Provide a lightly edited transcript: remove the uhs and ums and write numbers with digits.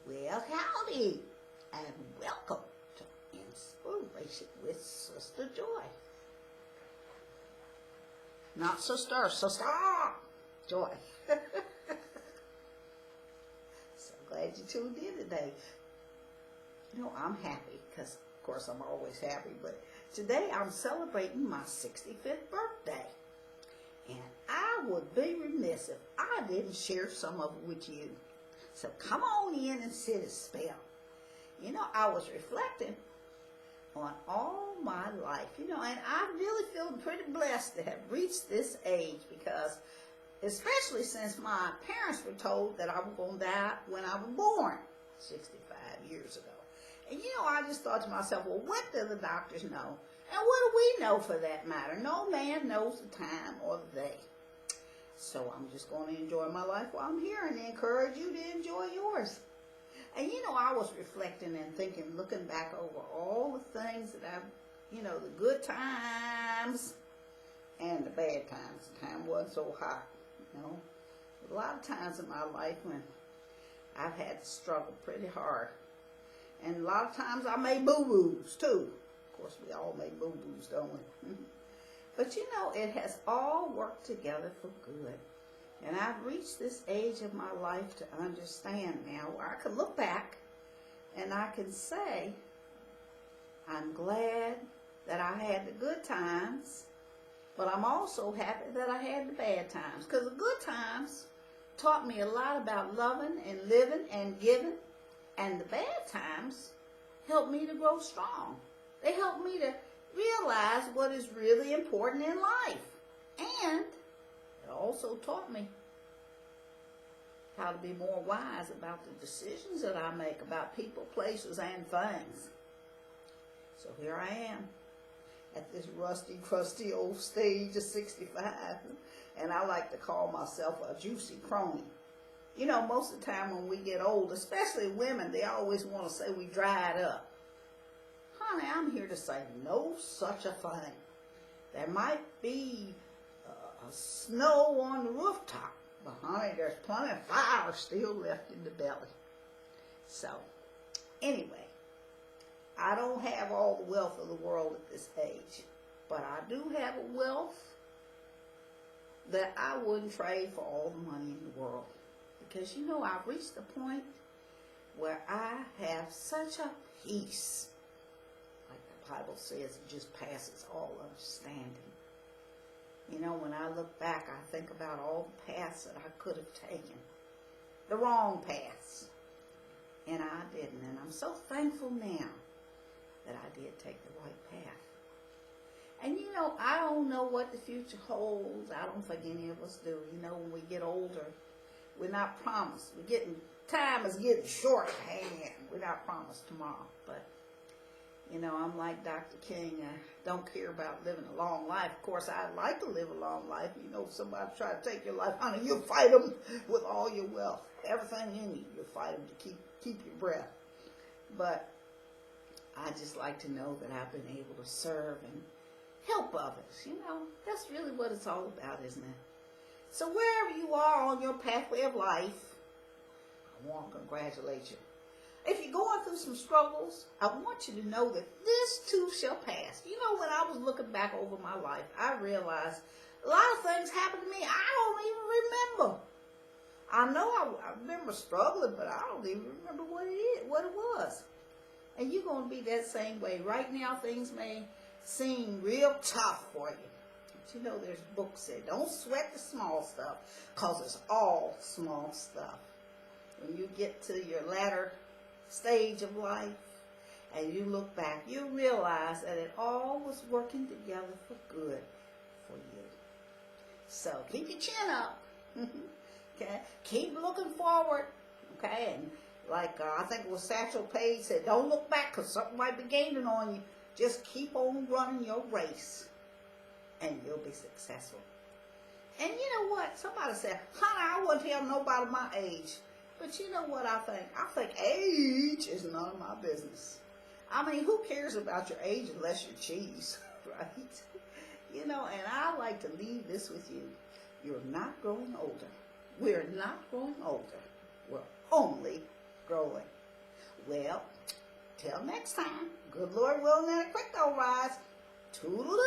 Well, howdy, and welcome to Inspiration with Sista Joy. Not sister, Sister Joy. So glad you tuned in today. You know, I'm happy because, of course, I'm always happy, but today I'm celebrating my 65th birthday. And I would be remiss if I didn't share some of it with you. So come on in and sit a spell. You know, I was reflecting on all my life, and I really feel pretty blessed to have reached this age because, especially since my parents were told that I was going to die when I was born 65 years ago. And, I just thought to myself, well, what do the doctors know? And what do we know for that matter? No man knows the time or the day. So I'm just going to enjoy my life while I'm here and encourage you to enjoy yours. And I was reflecting and thinking, looking back over all the things that I've, the good times and the bad times. The time wasn't so hot, A lot of times in my life when I've had to struggle pretty hard. And a lot of times I made boo-boos too. Of course, we all make boo-boos, don't we? But it has all worked together for good. And I've reached this age of my life to understand now where I can look back and I can say, I'm glad that I had the good times, but I'm also happy that I had the bad times. Because the good times taught me a lot about loving and living and giving. And the bad times helped me to grow strong. They helped me to realize what is really important in life. And it also taught me how to be more wise about the decisions that I make about people, places, and things. So here I am at this rusty, crusty old stage of 65. And I like to call myself a juicy Cronie. Most of the time when we get old, especially women, they always want to say we dried up. Honey, I'm here to say no such a thing. There might be snow on the rooftop, but honey, there's plenty of fire still left in the belly. So, anyway, I don't have all the wealth of the world at this age, but I do have a wealth that I wouldn't trade for all the money in the world. Because, I've reached a point where I have such a peace. Like the Bible says, it just passes all understanding. When I look back, I think about all the paths that I could have taken. The wrong paths. And I didn't. And I'm so thankful now that I did take the right path. And I don't know what the future holds. I don't think any of us do. When we get older, we're not promised. Time is getting short hand. We're not promised tomorrow. But, I'm like Dr. King. I don't care about living a long life. Of course, I'd like to live a long life. If somebody try to take your life, honey, you'll fight them with all your wealth. Everything in you, you'll fight them to keep your breath. But I just like to know that I've been able to serve and help others. That's really what it's all about, isn't it? So wherever you are on your pathway of life, I want to congratulate you. If you're going through some struggles, I want you to know that this too shall pass. When I was looking back over my life, I realized a lot of things happened to me I don't even remember. I know I remember struggling, but I don't even remember what it was. And you're going to be that same way. Right now, things may seem real tough for you. But there's books that don't sweat the small stuff, because it's all small stuff. When you get to your latter stage of life and you look back, you realize that it all was working together for good for you. So keep your chin up. Okay? Keep looking forward. Okay? And like I think it was Satchel Paige said, don't look back because something might be gaining on you. Just keep on running your race and you'll be successful. And you know what? Somebody said, honey, I wouldn't tell nobody my age. But you know what I think? I think age is none of my business. I mean, who cares about your age unless you're cheese, right? And I like to leave this with you. You're not growing older. We're not growing older. We're only growing Well, till next time, good Lord willing and a quick old rise. Toodaloo.